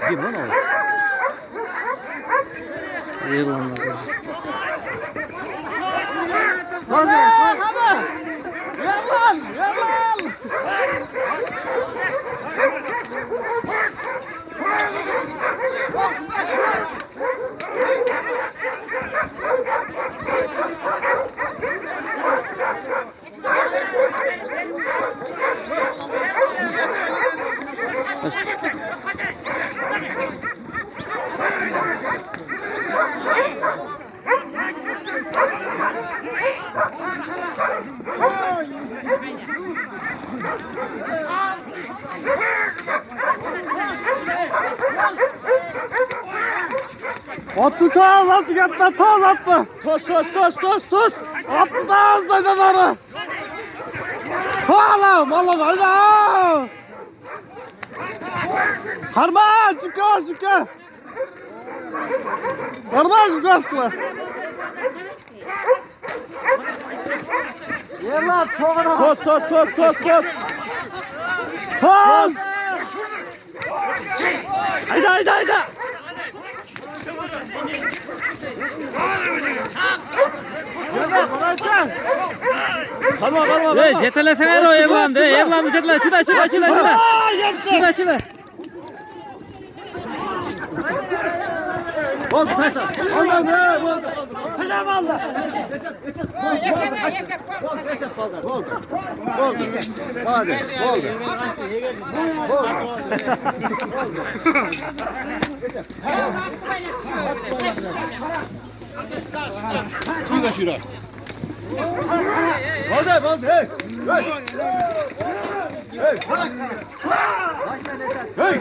Kim lan o? Yılanlar. Hadi hadi. Ver lan ver lan. Attı taz attı yattı taz attı. Toz. Attı taz da damarı. Hala vallahi hayda. Harma çıkar. Kardeşim kaçtılar. Yerler çoğuna. Toz. Taz. Hayda. Yerler kaçın. Kalma. Hey, jetelesene o evlandı. Evlandı jetele. Şurada. Oldu sayta. Oldu. Hocam Allah. Oldu. Hadi. Oldu. Şurada şura. Oldu. Hey.